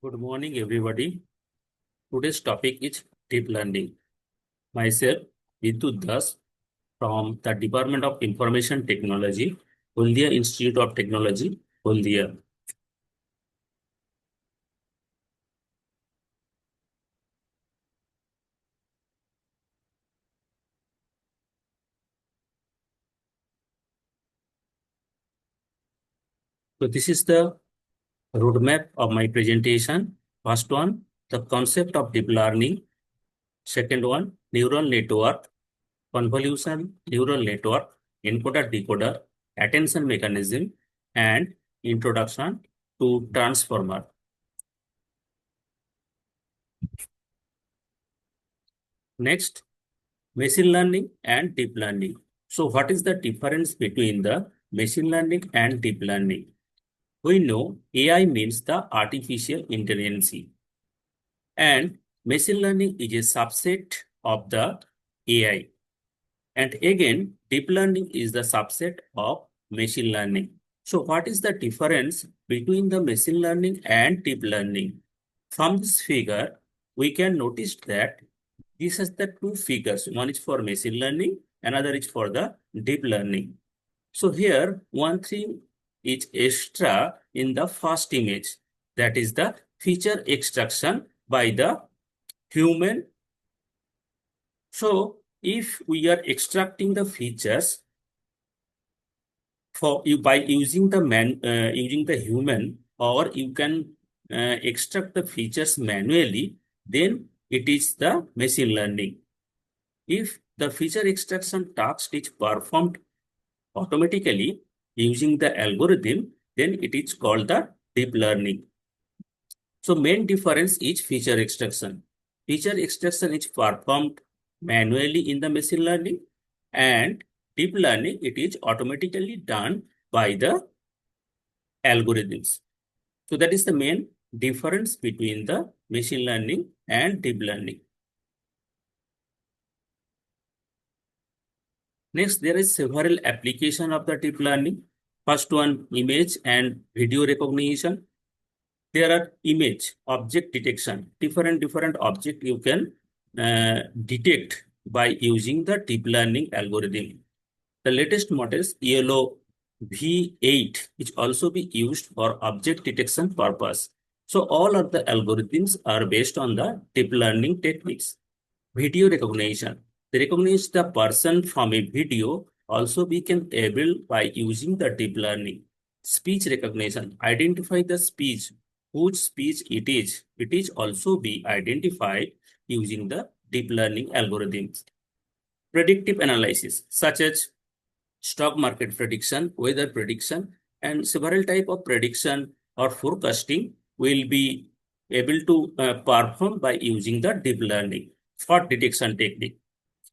Good morning, everybody. Today's topic is deep learning. Myself, Vidyut Das from the Department of Information Technology, Haldia Institute of Technology, Haldia. So this is the roadmap of my presentation. First one, the concept of deep learning. Second one, neural network, convolution neural network, encoder decoder, attention mechanism, and introduction to transformer. Next, machine learning and deep learning. So what is the difference between the machine learning and deep learning? We know AI means the artificial intelligence, and machine learning is a subset of the AI. And again, deep learning is the subset of machine learning. So what is the difference between the machine learning and deep learning? From this figure, we can notice that this is the two figures. One is for machine learning, another is for the deep learning. So here, one thing is extra in the first image. That is the feature extraction by the human. So if we are extracting the features for you by using the human, or you can extract the features manually, then it is the machine learning. If the feature extraction task is performed automatically using the algorithm, then it is called the deep learning. So main difference is feature extraction. Feature extraction is performed manually in the machine learning, and deep learning, it is automatically done by the algorithms. So that is the main difference between the machine learning and deep learning. Next, there is several application of the deep learning. First one, image and video recognition. There are image, object detection, different object you can detect by using the deep learning algorithm. The latest models, YOLO V8, which also be used for object detection purpose. So all of the algorithms are based on the deep learning techniques. Video recognition. They recognize the person from a video, also we can able by using the deep learning. Speech recognition. Identify the speech, whose speech it is. It is also be identified using the deep learning algorithms. Predictive analysis, such as stock market prediction, weather prediction, and several type of prediction or forecasting will be able to perform by using the deep learning. Fraud detection technique.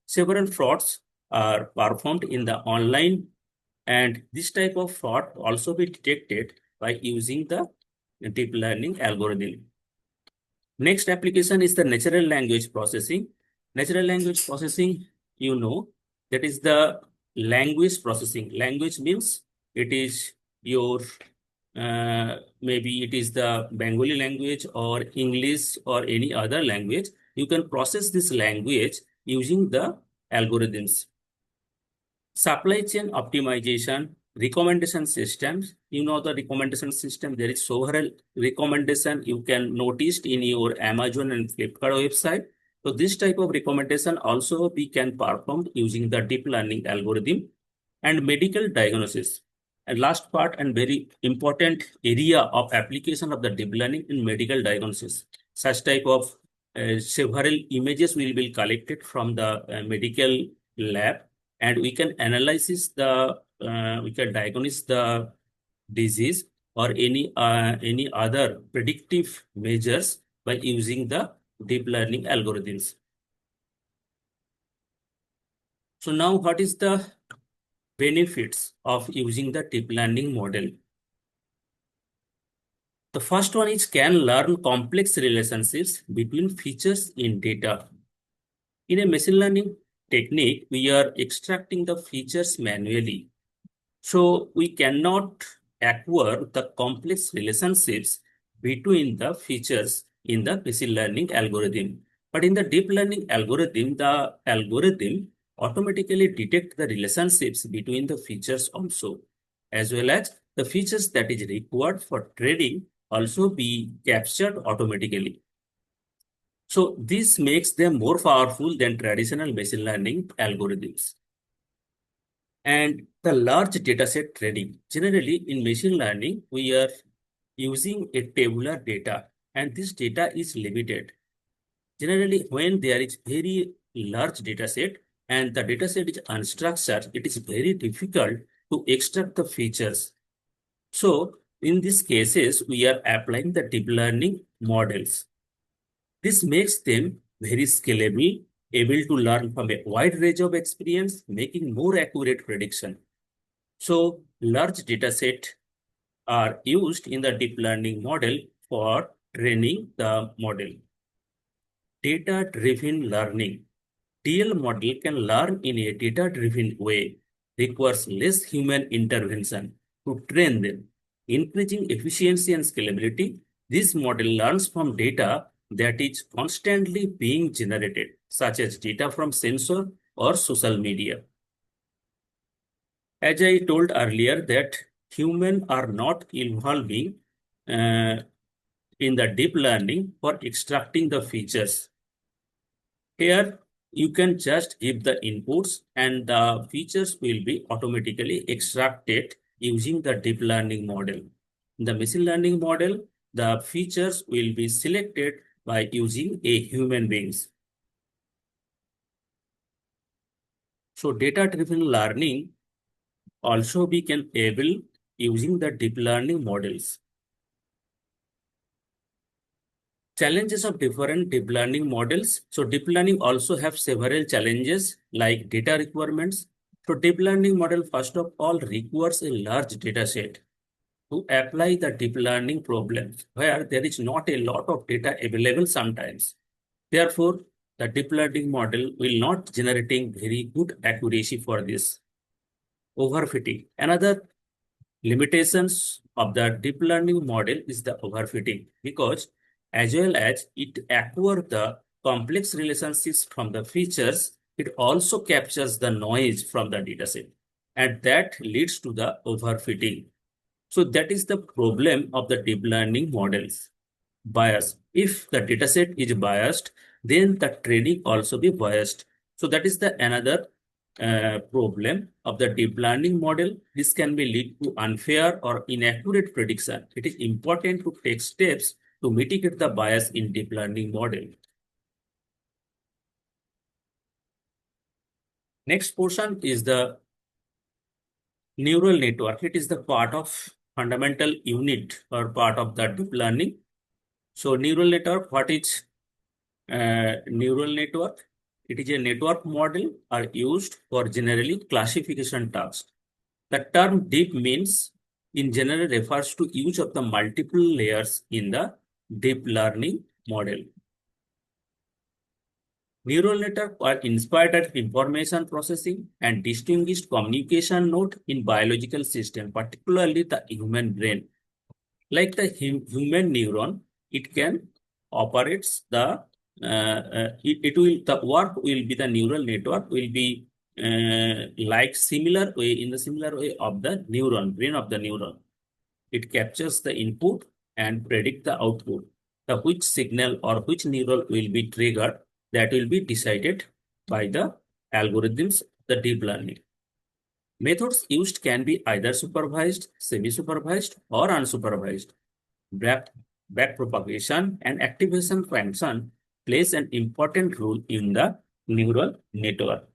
Several frauds are performed in the online, and this type of fraud also be detected by using the deep learning algorithm. Next application is the natural language processing. Natural language processing, you know, that is the language processing. Language means it is your, maybe it is the Bengali language or English or any other language. You can process this language using the algorithms. Supply chain optimization, recommendation systems. You know the recommendation system, there is several recommendation you can notice in your Amazon and Flipkart website. So this type of recommendation also we can perform using the deep learning algorithm. And medical diagnosis. And last part and very important area of application of the deep learning in medical diagnosis. Such type of several images will be collected from the medical lab, and we can analyze we can diagnose the disease or any other predictive measures by using the deep learning algorithms. So now what is the benefits of using the deep learning model? The first one is can learn complex relationships between features in data. In a machine learning technique, we are extracting the features manually. So we cannot acquire the complex relationships between the features in the machine learning algorithm. But in the deep learning algorithm, the algorithm automatically detect the relationships between the features also, as well as the features that is required for training also be captured automatically. So this makes them more powerful than traditional machine learning algorithms. And the large dataset training. Generally, in machine learning, we are using a tabular data, and this data is limited. Generally, when there is very large dataset and the dataset is unstructured, it is very difficult to extract the features. So, in these cases, we are applying the deep learning models. This makes them very scalable, able to learn from a wide range of experience, making more accurate prediction. So large dataset are used in the deep learning model for training the model. Data-driven learning. DL model can learn in a data-driven way, requires less human intervention to train them. Increasing efficiency and scalability, this model learns from data that is constantly being generated, such as data from sensor or social media. As I told earlier that humans are not involving uh, in the deep learning for extracting the features. Here, you can just give the inputs and the features will be automatically extracted using the deep learning model. In the machine learning model, the features will be selected by using a human beings. So data-driven learning also be can able using the deep learning models. Challenges of different deep learning models. So deep learning also have several challenges like data requirements. So deep learning model first of all requires a large data set to apply the deep learning problems where there is not a lot of data available sometimes. Therefore, the deep learning model will not generating very good accuracy for this. Overfitting. Another limitations of the deep learning model is the overfitting because as well as it acquire the complex relationships from the features, it also captures the noise from the dataset and that leads to the overfitting. So that is the problem of the deep learning models. Bias. If the dataset is biased, then the training also be biased. So that is the another problem of the deep learning model. This can be lead to unfair or inaccurate prediction. It is important to take steps to mitigate the bias in deep learning model. Next portion is the neural network. It is the part of fundamental unit or part of the deep learning. So neural network, what is neural network? It is a network model are used for generally classification tasks. The term deep means in general refers to use of the multiple layers in the deep learning model. Neural network are inspired at information processing and distinguished communication node in biological system, particularly the human brain. Like the human neuron, it can operates the it will the work will be the neural network will be like similar way in the similar way of the neuron brain of the neuron. It captures the input and predict the output. The which signal or which neural will be triggered that will be decided by the algorithms, the deep learning. Methods used can be either supervised, semi-supervised, or unsupervised. Back propagation and activation function plays an important role in the neural network.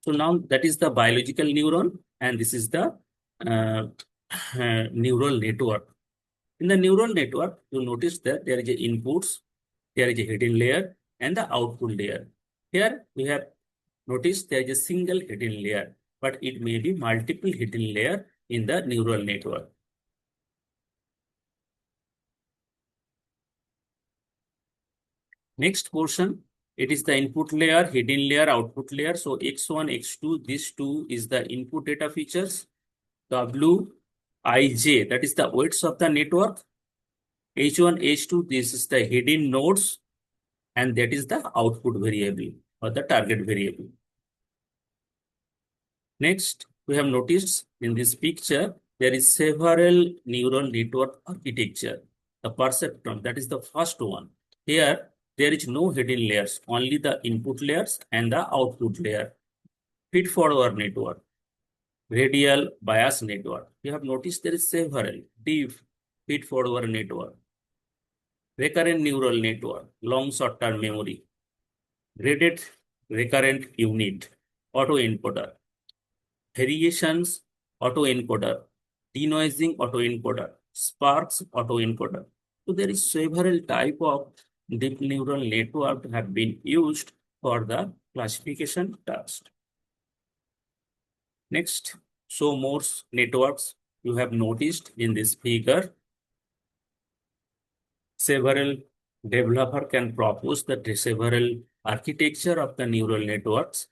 So now that is the biological neuron and this is the neural network. In the neural network, you notice that there is a inputs, there is a hidden layer and the output layer. Here we have noticed there is a single hidden layer, but it may be multiple hidden layer in the neural network. Next portion, it is the input layer, hidden layer, output layer. So X1, X2, this two is the input data features. The blue Ij, that is the weights of the network. H1, H2, this is the hidden nodes, and that is the output variable or the target variable. Next, we have noticed in this picture, there is several neural network architecture. The perceptron, that is the first one. Here, there is no hidden layers, only the input layers and the output layer. Feed-forward network, radial bias network. You have noticed there is several. Deep feed-forward network, recurrent neural network, long short-term memory, graded recurrent unit, autoencoder, variations autoencoder, denoising autoencoder, sparks autoencoder. So there is several type of deep neural network have been used for the classification task. Next, so Morse networks you have noticed in this figure. Several developer can propose the several architecture of the neural networks.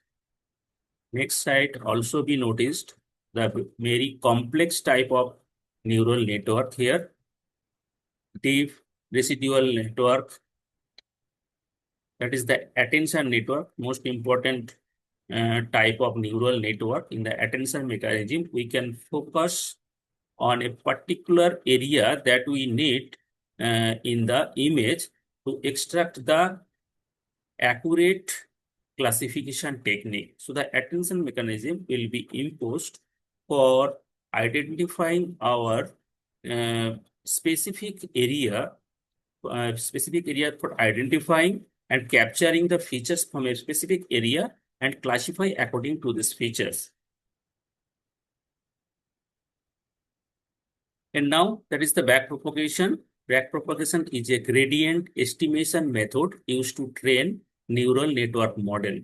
Next slide also be noticed the very complex type of neural network here. Deep residual network, that is the attention network, most important type of neural network. In the attention mechanism, we can focus on a particular area that we need in the image to extract the accurate classification technique. So the attention mechanism will be imposed for identifying our specific area for identifying and capturing the features from a specific area and classify according to these features. And now that is the backpropagation. Backpropagation is a gradient estimation method used to train neural network model.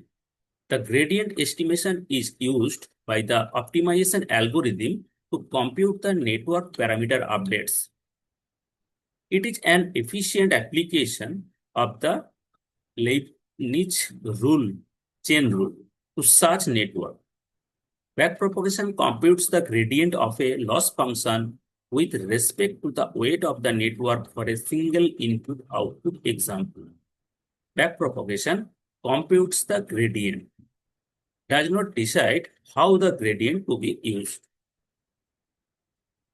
The gradient estimation is used by the optimization algorithm to compute the network parameter updates. It is an efficient application of the Leibniz rule, chain rule, to such network. Backpropagation computes the gradient of a loss function with respect to the weight of the network for a single input-output example. Backpropagation computes the gradient, does not decide how the gradient to be used.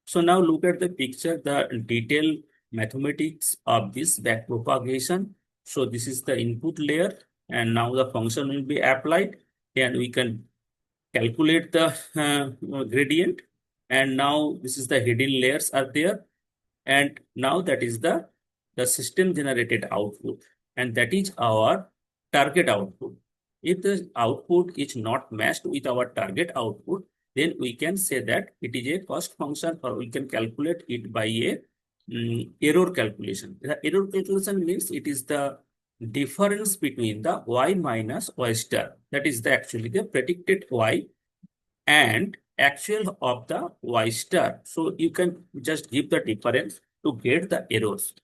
So now look at the picture, the detailed mathematics of this backpropagation. So this is the input layer, and now the function will be applied, and we can calculate the gradient. And now this is the hidden layers are there. And now that is the system generated output. And that is our target output. If the output is not matched with our target output, then we can say that it is a cost function, or we can calculate it by a error calculation. The error calculation means it is the difference between the y minus y star. That is actually the predicted y and actual of the y star. So you can just give the difference to get the errors.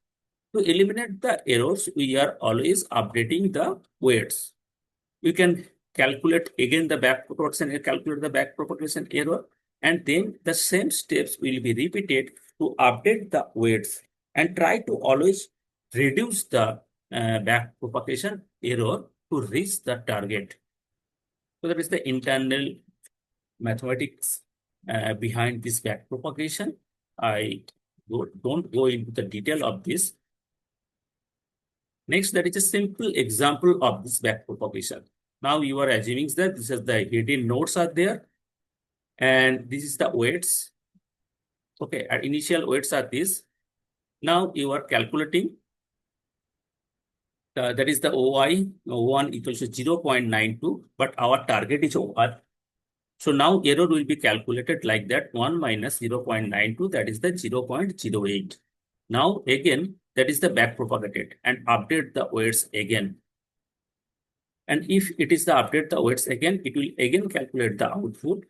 To eliminate the errors, we are always updating the weights. We can calculate again the backpropagation and calculate the backpropagation error, and then the same steps will be repeated to update the weights and try to always reduce the backpropagation error to reach the target. So that is the internal mathematics behind this backpropagation. I don't go into the detail of this. Next, that is a simple example of this backpropagation. Now you are assuming that this is the hidden nodes are there, and this is the weights. Okay, our initial weights are this. Now you are calculating. That is the OI, O1 equals to 0.92, but our target is OR. So now error will be calculated like that, 1 minus 0.92, that is the 0.08. Now again, that is the backpropagated, and update the weights again. And if it is the update the weights again, it will again calculate the output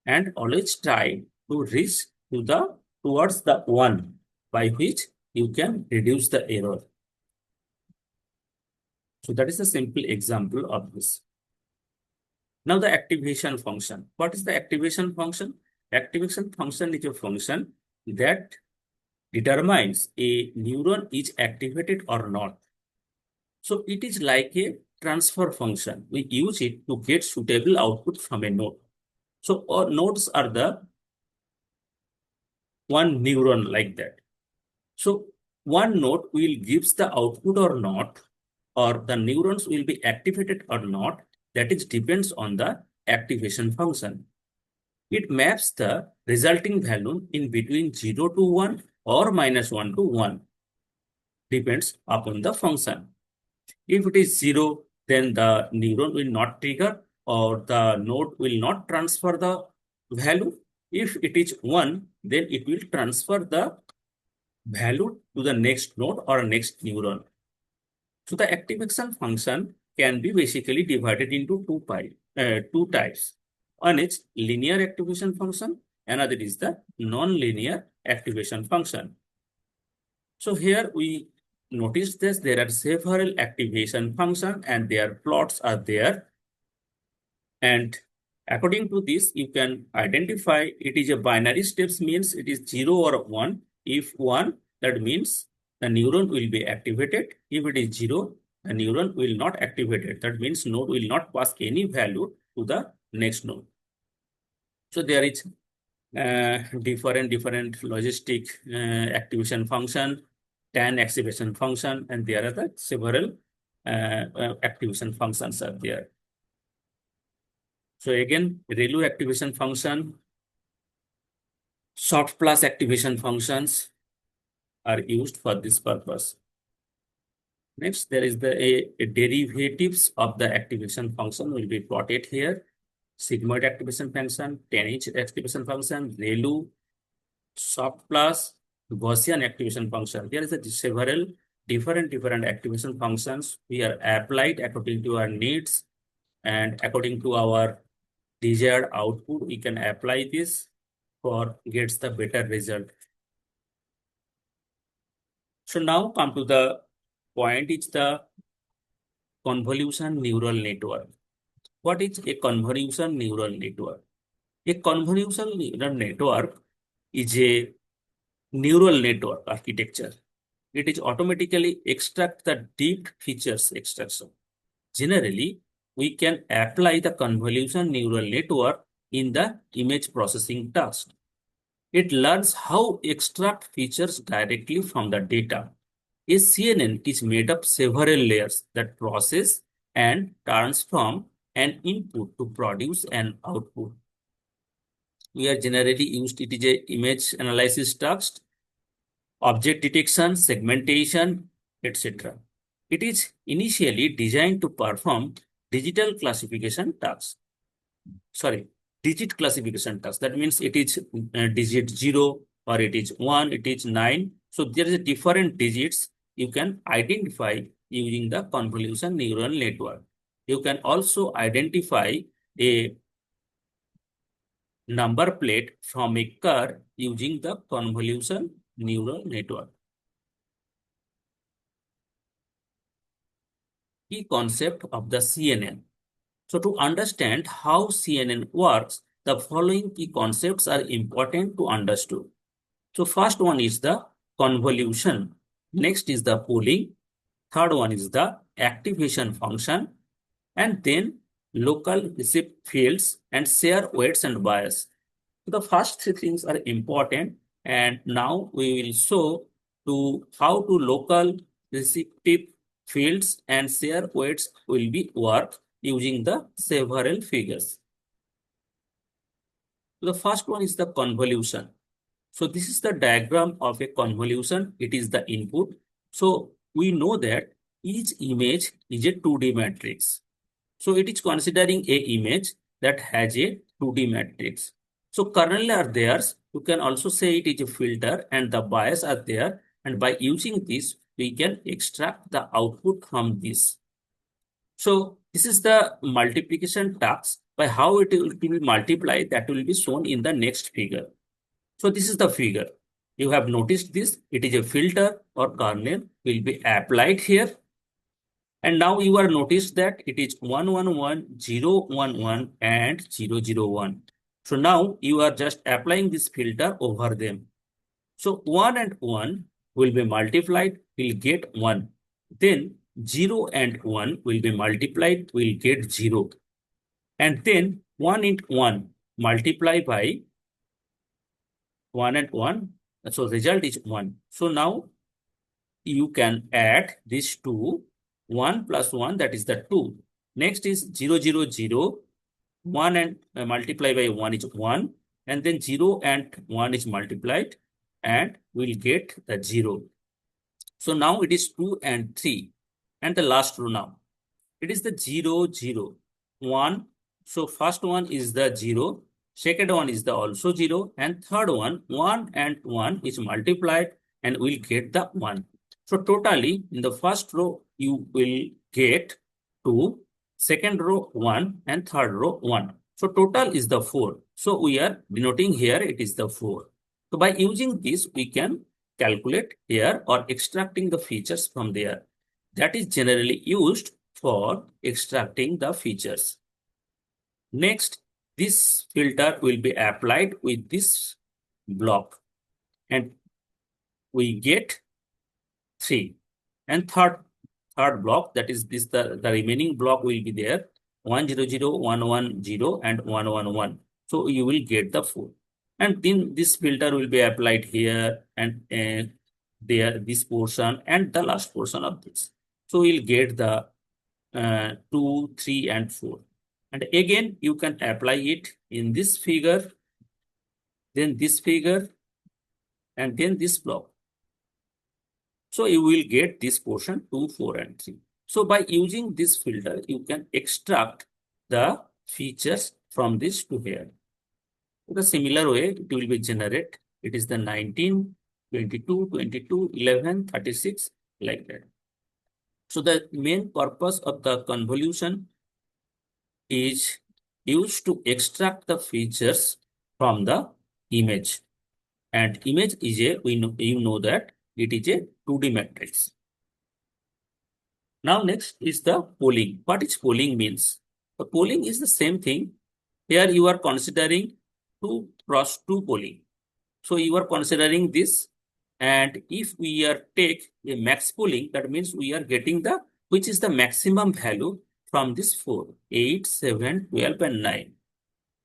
and always try to reach to the towards the 1, by which you can reduce the error. So that is a simple example of this. Now the activation function. What is the activation function? Activation function is a function that determines a neuron is activated or not. So it is like a transfer function. We use it to get suitable output from a node. So nodes are the one neuron like that. So one node will gives the output or not, or the neurons will be activated or not. That is depends on the activation function. It maps the resulting value in between 0 to 1 or -1 to 1. Depends upon the function. If it is 0, then the neuron will not trigger or the node will not transfer the value. If it is 1, then it will transfer the value to the next node or next neuron. So the activation function can be basically divided into two types. One is linear activation function, another is the non-linear activation function. So here we notice this, there are several activation functions and their plots are there. And according to this, you can identify it is a binary steps, means it is 0 or 1. If 1, that means the neuron will be activated. If it is 0, the neuron will not activated. That means node will not pass any value to the next node. So there is different logistic activation function, TAN activation function, and there are the several activation functions are there. So again, ReLU activation function, soft plus activation functions are used for this purpose. Next, there is the derivatives of the activation function will be plotted here. Sigmoid activation function, tanh activation function, ReLU, soft plus, Gaussian activation function. There is several different activation functions. We are applied according to our needs and according to our desired output. We can apply this for gets the better result. So now come to the point, is the convolution neural network. What is a convolution neural network? A convolution neural network is a neural network architecture. It is automatically extract the deep features extraction. Generally, we can apply the convolution neural network in the image processing task. It learns how extract features directly from the data. A CNN is made of several layers that process and transform an input to produce an output. We are generally used, it is a image analysis task, object detection, segmentation, etc. It is initially designed to perform digital classification tasks. Digit classification task. That means it is digit 0 or it is 1, it is 9. So there is a different digits you can identify using the convolution neural network. You can also identify a number plate from a car using the convolution neural network. Key concept of the CNN. So to understand how CNN works, the following key concepts are important to understand. So first one is the convolution. Next is the pooling. Third one is the activation function. And then local receipt fields and share weights and bias. So the first three things are important. And now we will show to how to local receipt fields and share weights will be work using the several figures. The first one is the convolution. So this is the diagram of a convolution. It is the input. So we know that each image is a 2D matrix. So it is considering a image that has a 2D matrix. So kernel are there. You can also say it is a filter and the bias are there. And by using this, we can extract the output from this. So this is the multiplication task. By how it will be multiplied, that will be shown in the next figure. So this is the figure. You have noticed this. It is a filter or kernel will be applied here. And now you are noticed that it is 1, 1, 1, 0, 1, 1 and 0, 0, 1. So now you are just applying this filter over them. So 1 and 1 will be multiplied, we'll get 1. Then 0 and 1 will be multiplied, we'll get 0. And then 1 into 1 multiply by 1 and 1. So result is 1. So now you can add this to 1 plus 1, that is the 2. Next is 0, 0, 0. 1 and multiply by 1 is 1. And then 0 and 1 is multiplied and we'll get the 0. So now it is 2 and 3. And the last row now. It is the 0, 0, 1. So first one is the 0. Second one is the also 0. And third one, 1 and 1 is multiplied and we'll get the 1. So totally in the first row, you will get 2, second row 1 and third row 1. So total is the 4. So we are denoting here it is the 4. So by using this, we can calculate here or extracting the features from there. That is generally used for extracting the features. Next, this filter will be applied with this block and we get 3. And third block, that is this, the remaining block will be there 1, 0, 0, 1, 1, 0 and 1, 1, 1. So you will get the 4. And then this filter will be applied here and there, this portion and the last portion of this. So we'll get the 2, 3 and 4. And again, you can apply it in this figure, then this figure, and then this block. So you will get this portion 2, 4 and 3. So by using this filter, you can extract the features from this to here. In a similar way, it will be generate. It is the 19, 22, 22, 11, 36, like that. So the main purpose of the convolution is used to extract the features from the image. And image is a, you know that it is a 2D matrix. Now next is the polling. What is polling means? The polling is the same thing. Here you are considering 2 cross 2 polling. So you are considering this, and if we are take a max polling, that means we are getting the, which is the maximum value from this 4, 8, 7, 12 and 9.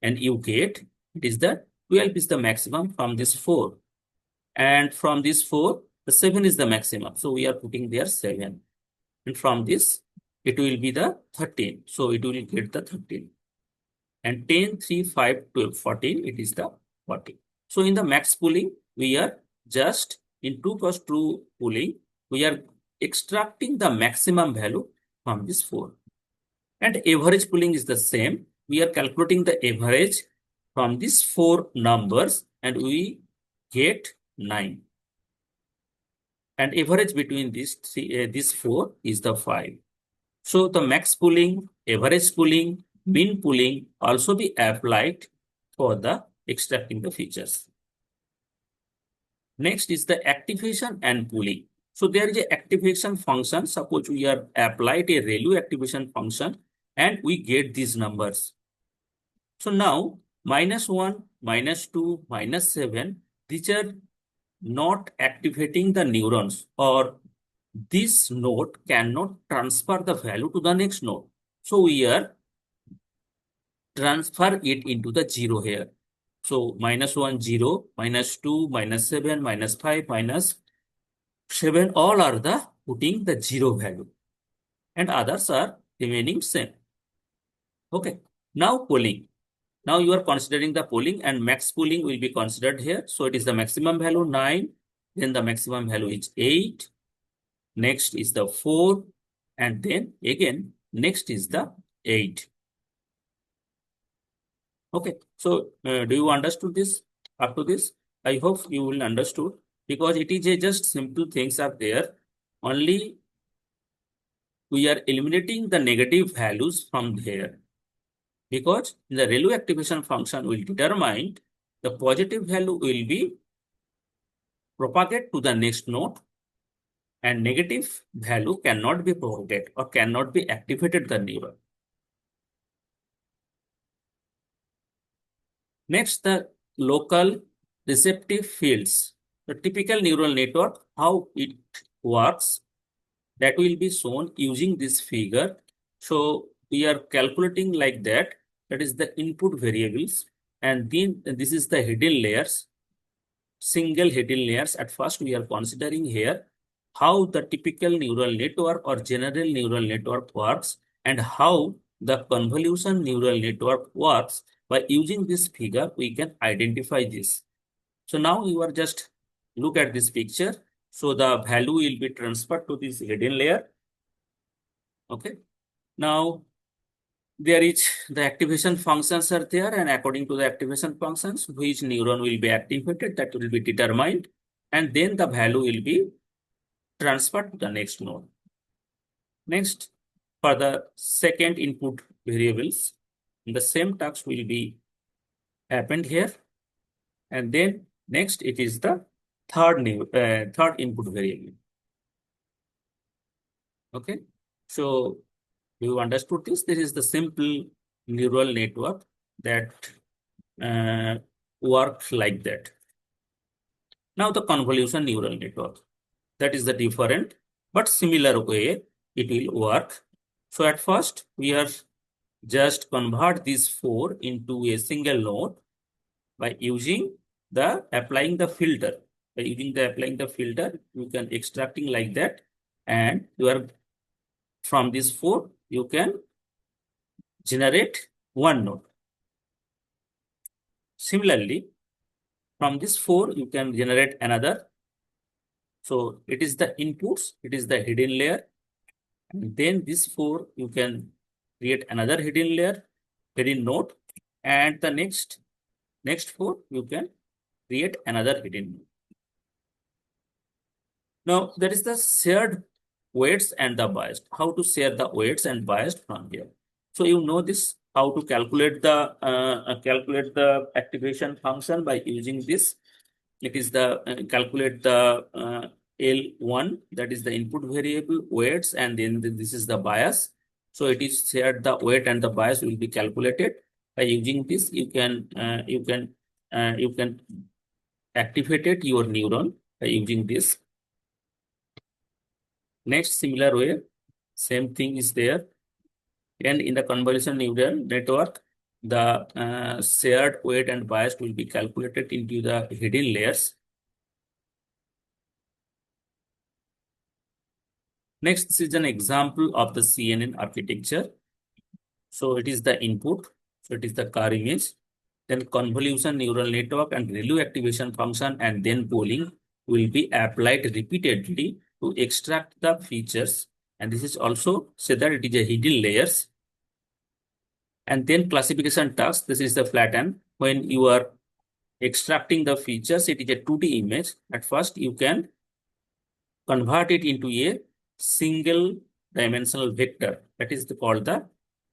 And you get, it is the 12 is the maximum from this 4. And from this 4, the 7 is the maximum. So we are putting there 7. And from this, it will be the 13. So it will get the 13. And 10, 3, 5, 12, 14, it is the 40. So in the max pooling, we are just in 2 cross 2 pooling, we are extracting the maximum value from this 4. And average pooling is the same. We are calculating the average from these 4 numbers and we get 9. And average between these 3, this 4 is the 5. So the max pooling, average pooling, mean pooling also be applied for the extracting the features. Next is the activation and pooling. So there is a activation function. Suppose we are applied a ReLU activation function and we get these numbers. So now -1, -2, -7, these are not activating the neurons, or this node cannot transfer the value to the next node. So we are transfer it into the 0 here. So -1, 0, -2, -7, -5, -7, all are the putting the 0 value and others are remaining same. Okay, now polling. Now you are considering the polling and max polling will be considered here. So it is the maximum value 9, then the maximum value is 8, next is the 4, and then again next is the 8. Okay, so do you understood this up to this? I hope you will understood, because it is a just simple things are there. Only we are eliminating the negative values from there, because the ReLU activation function will determine the positive value will be propagate to the next node and negative value cannot be propagated or cannot be activated the neuron. Next, the local receptive fields. The typical neural network, how it works, that will be shown using this figure. So we are calculating like that. That is the input variables. And then this is the hidden layers, single hidden layers. At first, we are considering here how the typical neural network or general neural network works and how the convolution neural network works. By using this figure, we can identify this. So now you are just look at this picture. So the value will be transferred to this hidden layer. Okay. Now there is the activation functions are there, and according to the activation functions, which neuron will be activated, that will be determined, and then the value will be transferred to the next node. Next, for the second input variables, the same task will be happened here, and then next it is the third input variable. Okay, so you understood this. This is the simple neural network that works like that. Now the convolution neural network, that is the different but similar way it will work. So at first we are just convert these four into a single node by using the applying the filter. By using the applying the filter, you can extracting like that, and you are from these four you can generate one node. Similarly, from this four you can generate another. So it is the inputs, it is the hidden layer, and then this four you can create another hidden layer, hidden node, and the next four you can create another hidden node. Now there is the shared weights and the bias. How to share the weights and bias from here? So you know this how to calculate the activation function by using this. It is the calculate the L1, that is the input variable weights, and then this is the bias. So it is shared, the weight and the bias will be calculated. By using this, you can activate it, your neuron by using this. Next similar way, same thing is there. And in the convolution neural network, the shared weight and bias will be calculated into the hidden layers. Next, this is an example of the CNN architecture. So it is the input. So it is the car image. Then convolution neural network and ReLU activation function and then polling will be applied repeatedly to extract the features. And this is also said that it is a hidden layers. And then classification task. This is the flatten. When you are extracting the features, it is a 2D image. At first, you can convert it into a single dimensional vector. That is called the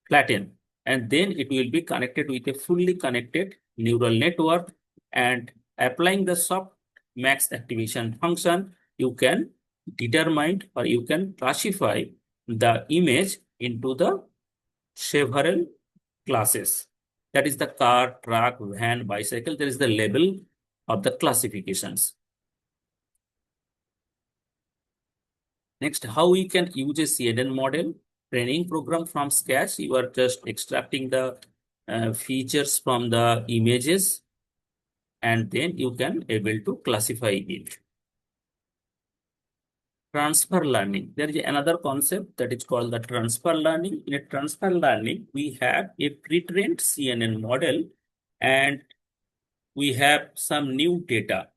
flatten. And then it will be connected with a fully connected neural network, and applying the soft max activation function, you can determine or you can classify the image into the several classes. That is the car, truck, van, bicycle. There is the label of the classifications. Next, how we can use a CNN model training program from scratch. You are just extracting the features from the images, and then you can able to classify it. Transfer learning. There is another concept that is called the transfer learning. In a transfer learning, we have a pre-trained CNN model and we have some new data.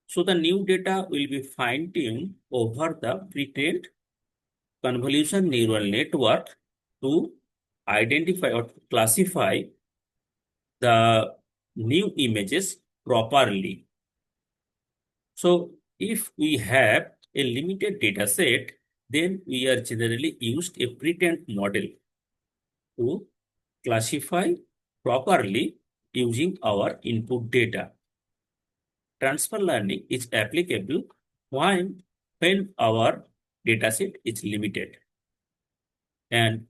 So the new data will be fine-tuned over the pre-trained convolution neural network to identify or classify the new images properly. So if we have a limited data set, then we are generally used a pre-trained model to classify properly using our input data. Transfer learning is applicable when our dataset is limited. And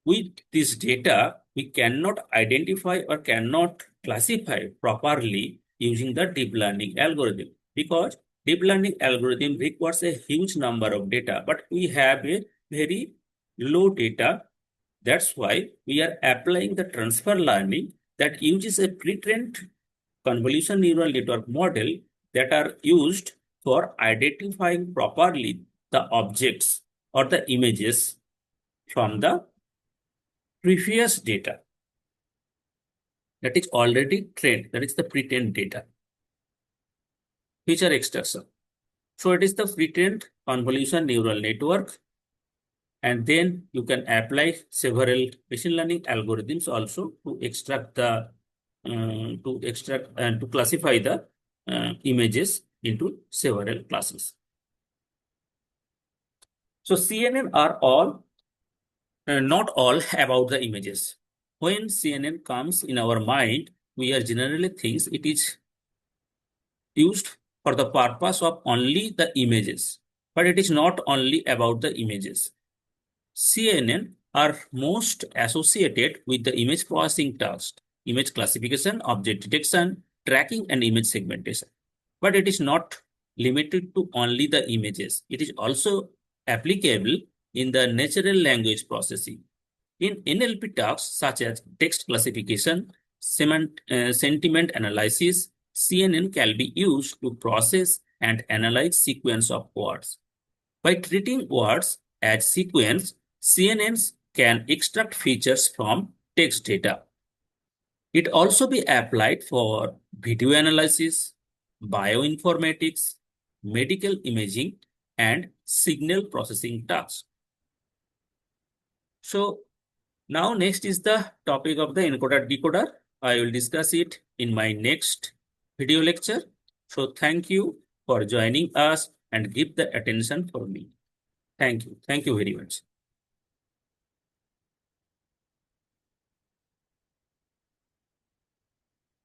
with this data, we cannot identify or cannot classify properly using the deep learning algorithm, because deep learning algorithm requires a huge number of data, but we have a very low data. That's why we are applying the transfer learning that uses a pre-trained convolution neural network model that are used for identifying properly the objects or the images from the previous data that is already trained, that is the pre-trained data. Feature extraction. So it is the pre-trained convolution neural network, and then you can apply several machine learning algorithms also to extract the to classify the images into several classes. So CNN are all not all about the images. When CNN comes in our mind, we are generally thinks it is used for the purpose of only the images, but it is not only about the images. CNN are most associated with the image processing task, image classification, object detection, tracking, and image segmentation. But it is not limited to only the images. It is also applicable in the natural language processing. In NLP tasks such as text classification, sentiment analysis, CNN can be used to process and analyze sequence of words. By treating words as sequence, CNNs can extract features from text data. It also be applied for video analysis, bioinformatics, medical imaging, and signal processing tasks. So now next is the topic of the encoder decoder. I will discuss it in my next video lecture. So thank you for joining us and give the attention for me. Thank you. Thank you very much.